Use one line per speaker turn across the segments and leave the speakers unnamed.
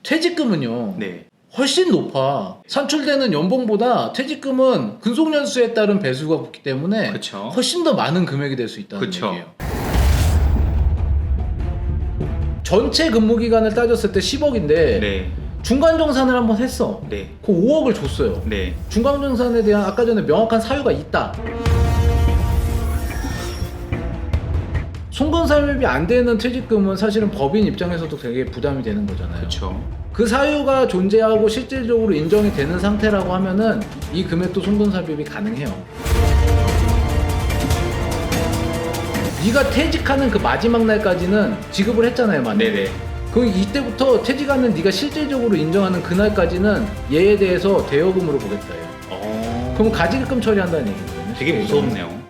퇴직금은요.
네.
훨씬 높아. 산출되는 연봉보다 퇴직금은 근속연수에 따른 배수가 붙기 때문에
그쵸.
훨씬 더 많은 금액이 될 수 있다는
그쵸.
얘기예요. 전체 근무기간을 따졌을 때 10억인데
네.
중간정산을 한번 했어.
네.
그 5억을 줬어요.
네.
중간정산에 대한 아까 전에 명확한 사유가 있다. 송건살입이 안 되는 퇴직금은 사실은 법인 입장에서도 되게 부담이 되는 거잖아요.
그렇죠.
그 사유가 존재하고 실질적으로 인정이 되는 상태라고 하면은 이 금액도 송건삽입이 가능해요. 네가 퇴직하는 그 마지막 날까지는 지급을 했잖아요, 만약에.
네네.
그럼 이때부터 퇴직하는 네가 실질적으로 인정하는 그날까지는 얘에 대해서 대여금으로 보겠다 해요. 그럼 가지급금 처리한다는 얘기거든요.
되게 무섭네요.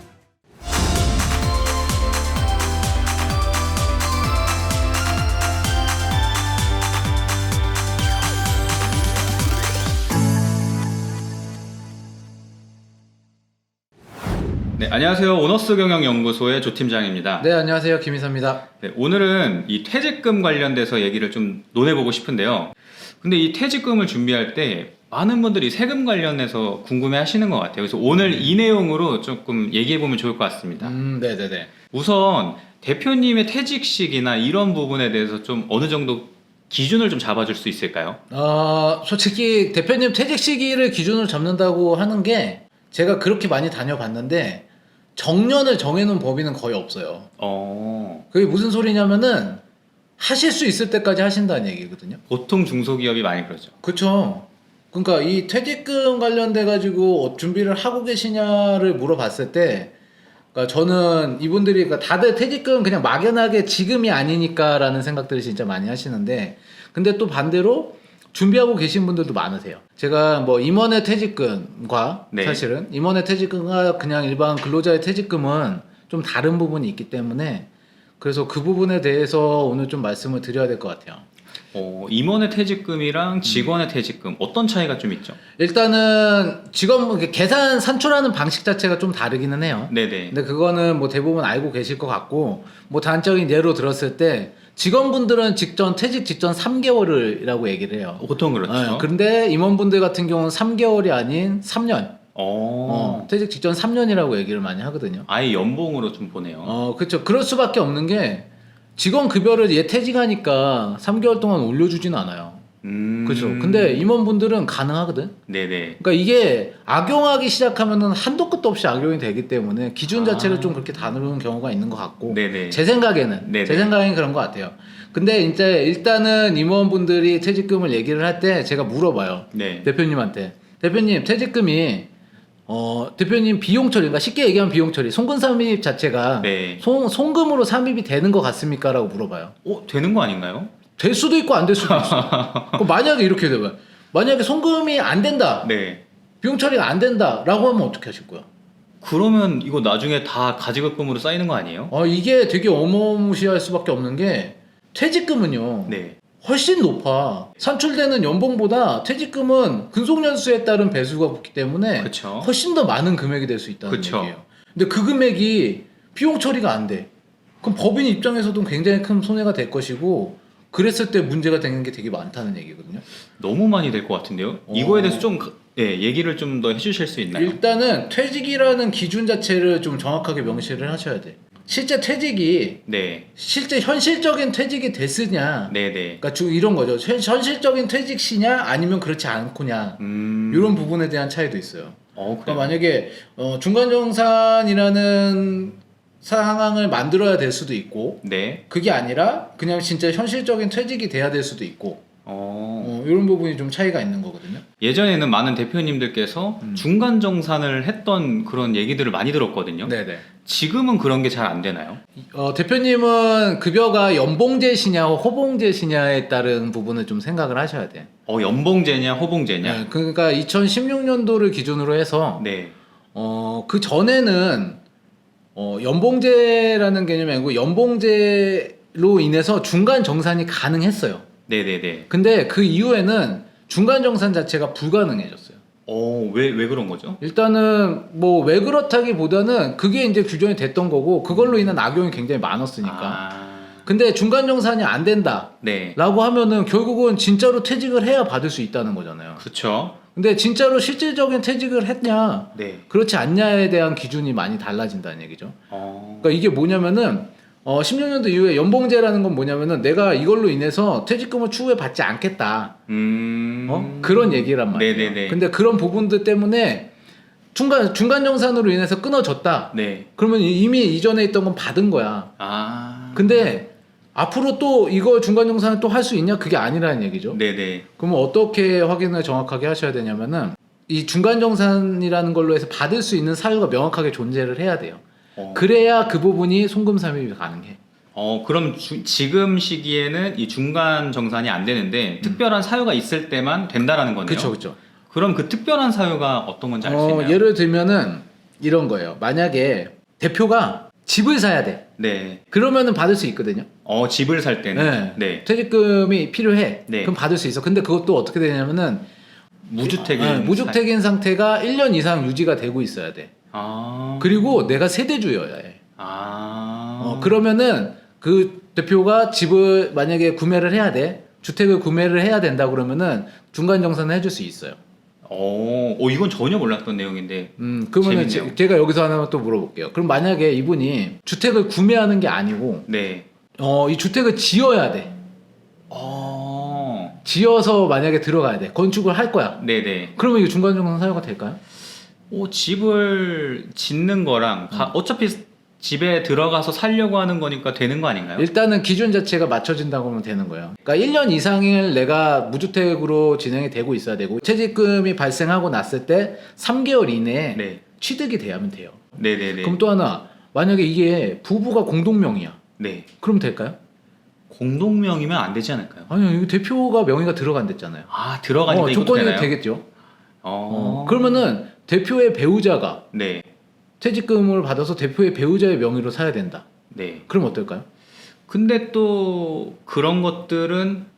네, 안녕하세요. 오너스 경영연구소의 조 팀장입니다.
네, 안녕하세요. 김희사입니다.
네, 오늘은 이 퇴직금 관련돼서 얘기를 좀 논해보고 싶은데요. 근데 이 퇴직금을 준비할 때 많은 분들이 세금 관련해서 궁금해 하시는 것 같아요. 그래서 오늘 이 내용으로 조금 얘기해보면 좋을 것 같습니다.
네네네.
우선 대표님의 퇴직식이나 이런 부분에 대해서 좀 어느 정도 기준을 좀 잡아줄 수 있을까요?
솔직히 대표님 퇴직 시기를 기준으로 잡는다고 하는 게 제가 그렇게 많이 다녀봤는데 정년을 정해놓은 법인은 거의 없어요. 그게 무슨 소리냐면은 하실 수 있을 때까지 하신다는 얘기거든요.
보통 중소기업이 많이 그러죠.
그쵸. 그러니까 이 퇴직금 관련돼 가지고 준비를 하고 계시냐를 물어봤을 때, 그러니까 저는 이분들이 그러니까 다들 퇴직금 그냥 막연하게 지금이 아니니까라는 생각들을 진짜 많이 하시는데, 근데 또 반대로 준비하고 계신 분들도 많으세요. 제가 뭐 임원의 퇴직금과
네.
사실은 임원의 퇴직금과 그냥 일반 근로자의 퇴직금은 좀 다른 부분이 있기 때문에 그래서 그 부분에 대해서 오늘 좀 말씀을 드려야 될 것 같아요.
임원의 퇴직금이랑 직원의 퇴직금 어떤 차이가 좀 있죠?
일단은 직원 계산 산출하는 방식 자체가 좀 다르기는 해요.
네네.
근데 그거는 뭐 대부분 알고 계실 것 같고, 뭐 단적인 예로 들었을 때 직원분들은 퇴직 직전 3개월이라고 얘기를 해요.
보통 그렇죠.
그런데 임원분들 같은 경우는 3개월이 아닌 3년. 퇴직 직전 3년이라고 얘기를 많이 하거든요.
아예 연봉으로 좀 보네요.
그렇죠. 그럴 수밖에 없는 게 직원 급여를 얘 퇴직하니까 3개월 동안 올려주진 않아요. 그렇죠. 근데 임원분들은 가능하거든.
네네.
그러니까 이게 악용하기 시작하면은 한도 끝도 없이 악용이 되기 때문에 기준 자체를 좀 그렇게 다루는 경우가 있는 것 같고,
네네.
제 생각에는 그런 것 같아요. 근데 이제 일단은 임원분들이 퇴직금을 얘기를 할 때 제가 물어봐요.
네.
대표님한테. 대표님 퇴직금이 대표님 비용 처리, 그러니까 쉽게 얘기하면 비용 처리, 송금 삽입 자체가
네.
송금으로 삽입이 되는 것 같습니까? 라고 물어봐요.
되는 거 아닌가요?
될 수도 있고 안 될 수도 있어. 그럼 만약에 이렇게 되면, 만약에 송금이 안 된다,
네.
비용 처리가 안 된다 라고 하면 어떻게 하실 거야?
그러면 이거 나중에 다 가지급금으로 쌓이는 거 아니에요?
이게 되게 어마무시할 수밖에 없는 게 퇴직금은요.
네.
훨씬 높아. 산출되는 연봉보다 퇴직금은 근속연수에 따른 배수가 붙기 때문에
그쵸.
훨씬 더 많은 금액이 될 수 있다는
그쵸.
얘기예요. 근데 그 금액이 비용 처리가 안 돼. 그럼 법인 입장에서도 굉장히 큰 손해가 될 것이고, 그랬을 때 문제가 되는 게 되게 많다는 얘기거든요.
너무 많이 될 것 같은데요? 이거에 대해서 좀 얘기를 좀 더 해주실 수 있나요?
일단은 퇴직이라는 기준 자체를 좀 정확하게 명시를 하셔야 돼. 실제 퇴직이
네.
실제 현실적인 퇴직이 됐으냐,
네네.
그러니까 이런 거죠. 현실적인 퇴직 시냐 아니면 그렇지 않고냐, 이런 부분에 대한 차이도 있어요. 그러니까 만약에 중간정산이라는 상황을 만들어야 될 수도 있고,
네.
그게 아니라 그냥 진짜 현실적인 퇴직이 돼야 될 수도 있고, 이런 부분이 좀 차이가 있는 거거든요.
예전에는 많은 대표님들께서 중간정산을 했던 그런 얘기들을 많이 들었거든요.
네네.
지금은 그런 게 잘 안 되나요?
대표님은 급여가 연봉제시냐 호봉제시냐에 따른 부분을 좀 생각을 하셔야 돼.
연봉제냐 호봉제냐?
네, 그러니까 2016년도를 기준으로 해서
네.
그 전에는 연봉제라는 개념이 아니고 연봉제로 인해서 중간 정산이 가능했어요.
네네네.
근데 그 이후에는 중간 정산 자체가 불가능해졌어요.
왜 그런 거죠?
일단은 뭐 왜 그렇다기보다는 그게 이제 규정이 됐던 거고, 그걸로 인한 악용이 굉장히 많았으니까. 근데 중간정산이 안 된다
네.
라고 하면은 결국은 진짜로 퇴직을 해야 받을 수 있다는 거잖아요.
그렇죠.
근데 진짜로 실질적인 퇴직을 했냐
네.
그렇지 않냐에 대한 기준이 많이 달라진다는 얘기죠.
어.
그러니까 이게 뭐냐면은 16년도 이후에 연봉제라는 건 뭐냐면은 내가 이걸로 인해서 퇴직금을 추후에 받지 않겠다. 그런 얘기란 말이에요.
네네네.
근데 그런 부분들 때문에 중간정산으로 인해서 끊어졌다.
네.
그러면 이미 이전에 있던 건 받은 거야.
아.
근데 앞으로 또 이거 중간정산을 또 할 수 있냐? 그게 아니라는 얘기죠.
네네.
그러면 어떻게 확인을 정확하게 하셔야 되냐면은 이 중간정산이라는 걸로 해서 받을 수 있는 사유가 명확하게 존재를 해야 돼요. 그래야 그 부분이 송금삽입이 가능해.
그럼 지금 시기에는 이 중간 정산이 안 되는데 특별한 사유가 있을 때만 된다라는 거네요.
그렇죠.
그럼 그 특별한 사유가 어떤 건지 알 수 있나요?
예를 들면은 이런 거예요. 만약에 대표가 집을 사야 돼.
네.
그러면은 받을 수 있거든요.
집을 살 때는.
네.
네.
퇴직금이 필요해.
네.
그럼 받을 수 있어. 근데 그것도 어떻게 되냐면은 무주택인 상태가 1년 이상 유지가 되고 있어야 돼. 그리고 내가 세대주여야 해. 그러면은 그 대표가 집을 만약에 구매를 해야 돼. 주택을 구매를 해야 된다 그러면은 중간정산을 해줄 수 있어요.
이건 전혀 몰랐던 내용인데.
그러면
재밌네요.
제가 여기서 하나만 또 물어볼게요. 그럼 만약에 이분이 주택을 구매하는 게 아니고,
네.
이 주택을 지어야 돼. 지어서 만약에 들어가야 돼. 건축을 할 거야.
네네.
그러면 이거 중간정산 사유가 될까요?
집을 짓는 거랑 어차피 집에 들어가서 살려고 하는 거니까 되는 거 아닌가요?
일단은 기준 자체가 맞춰진다고 하면 되는 거예요. 그러니까 1년 이상을 내가 무주택으로 진행이 되고 있어야 되고 퇴직금이 발생하고 났을 때 3개월 이내에
네.
취득이 돼야만 돼요.
네네네.
그럼 또 하나 만약에 이게 부부가 공동명의야.
네.
그럼 될까요?
공동명이면 안 되지 않을까요?
아니요, 이거 대표가 명의가 들어간댔잖아요.
들어가니까 이것도
조건이
되나요?
되겠죠. 그러면은 대표의 배우자가
네.
퇴직금을 받아서 대표의 배우자의 명의로 사야 된다.
네.
그럼 어떨까요?
근데 또 그런 것들은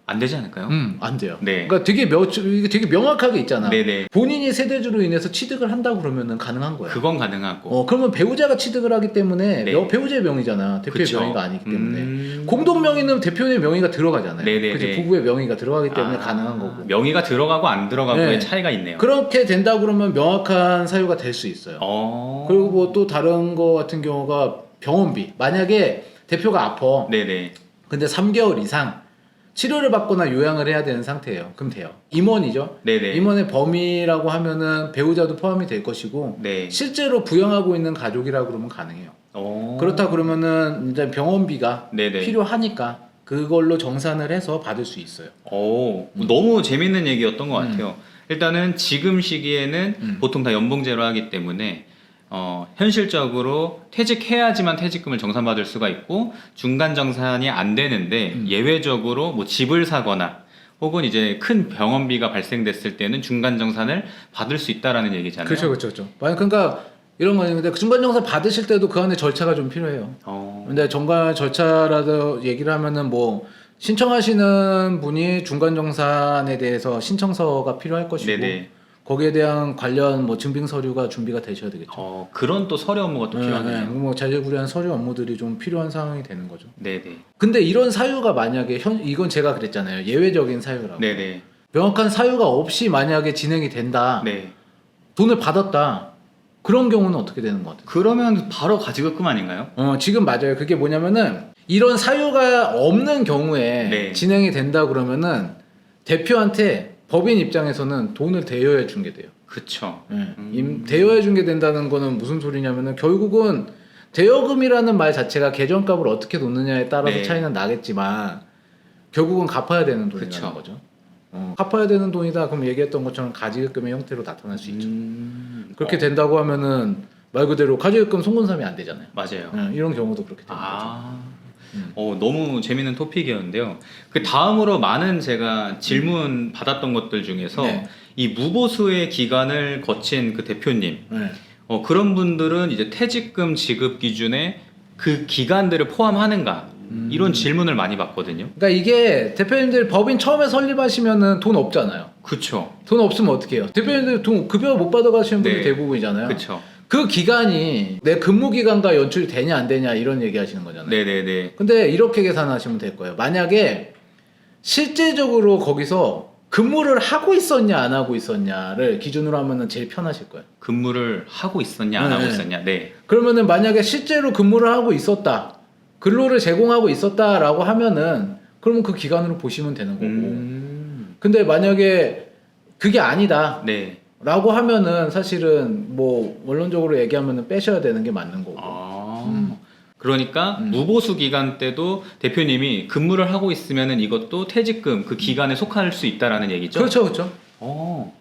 안 되지 않을까요?
안 돼요.
네.
그러니까 이게 되게 명확하게 있잖아.
네네.
본인이 세대주로 인해서 취득을 한다고 그러면은 가능한 거야.
그건 가능하고.
그러면 배우자가 취득을 하기 때문에
네.
배우자의 명의잖아. 대표의
그쵸.
명의가 아니기 때문에. 공동 명의는 대표의 명의가 들어가잖아요.
네네네.
그치? 부부의 명의가 들어가기 때문에 가능한 거고.
명의가 들어가고 안 들어가고의
네.
차이가 있네요.
그렇게 된다 그러면 명확한 사유가 될 수 있어요. 그리고 뭐 또 다른 거 같은 경우가 병원비. 만약에 대표가 아파.
네네.
근데 3개월 이상 치료를 받거나 요양을 해야 되는 상태예요. 그럼 돼요. 임원이죠.
네네.
임원의 범위라고 하면은 배우자도 포함이 될 것이고
네.
실제로 부양하고 있는 가족이라 그러면 가능해요. 그렇다 그러면은 이제 병원비가
네네.
필요하니까 그걸로 정산을 해서 받을 수 있어요.
너무 재밌는 얘기였던 것 같아요. 일단은 지금 시기에는 보통 다 연봉제로 하기 때문에 현실적으로 퇴직해야지만 퇴직금을 정산받을 수가 있고 중간 정산이 안 되는데 예외적으로 뭐 집을 사거나 혹은 이제 큰 병원비가 발생됐을 때는 중간 정산을 받을 수 있다라는 얘기잖아요.
그렇죠. 그러니까 이런 거는데 중간 정산 받으실 때도 그 안에 절차가 좀 필요해요. 근데 정관 절차라도 얘기를 하면은 뭐 신청하시는 분이 중간 정산에 대해서 신청서가 필요할 것이고
네네.
거기에 대한 관련 뭐 증빙 서류가 준비가 되셔야 되겠죠.
그런 또 서류 업무가 또 필요하네요.
뭐 자질구레한 서류 업무들이 좀 필요한 상황이 되는 거죠.
네네.
근데 이런 사유가 만약에 이건 제가 그랬잖아요. 예외적인 사유라고.
네네.
명확한 사유가 없이 만약에 진행이 된다.
네.
돈을 받았다. 그런 경우는 어떻게 되는 것 같아요?
그러면 바로 가지급금 아닌가요?
지금 맞아요. 그게 뭐냐면은 이런 사유가 없는 경우에
네.
진행이 된다 그러면은 대표한테 법인 입장에서는 돈을 대여해 준 게 돼요.
그쵸.
대여해 준 게 된다는 거는 무슨 소리냐면은 결국은 대여금이라는 말 자체가 계정값을 어떻게 놓느냐에 따라서
네.
차이는 나겠지만 결국은 갚아야 되는 돈이라는
그쵸.
거죠. 갚아야 되는 돈이다. 그럼 얘기했던 것처럼 가지급금의 형태로 나타날 수 있죠. 그렇게 된다고 하면은 말 그대로 가지급금 송금삼이 안 되잖아요.
맞아요.
이런 경우도 그렇게 되는 거죠.
너무 재밌는 토픽이었는데요. 그 다음으로 많은 제가 질문 받았던 것들 중에서
네.
이 무보수의 기간을 거친 그 대표님,
네.
그런 분들은 이제 퇴직금 지급 기준에 그 기간들을 포함하는가 이런 질문을 많이 받거든요.
그러니까 이게 대표님들 법인 처음에 설립하시면은 돈 없잖아요.
그쵸.
돈 없으면 어떻게 해요? 대표님들 돈 급여 못 받아가시는 분들
네.
대부분이잖아요.
그쵸.
그 기간이 내 근무 기간과 연출이 되냐 안 되냐 이런 얘기 하시는 거잖아요.
네네네.
근데 이렇게 계산하시면 될 거예요. 만약에 실제적으로 거기서 근무를 하고 있었냐 안 하고 있었냐를 기준으로 하면은 제일 편하실 거예요.
근무를 하고 있었냐 안
네,
하고
네.
있었냐. 네.
그러면은 만약에 실제로 근무를 하고 있었다, 근로를 제공하고 있었다라고 하면은 그러면 그 기간으로 보시면 되는 거고. 근데 만약에 그게 아니다.
네.
라고 하면은 사실은 뭐 원론적으로 얘기하면은 빼셔야 되는 게 맞는 거고.
아. 그러니까
음.
무보수 기간 때도 대표님이 근무를 하고 있으면은 이것도 퇴직금 그 기간에 속할 수 있다라는 얘기죠.
그렇죠, 그렇죠.
어.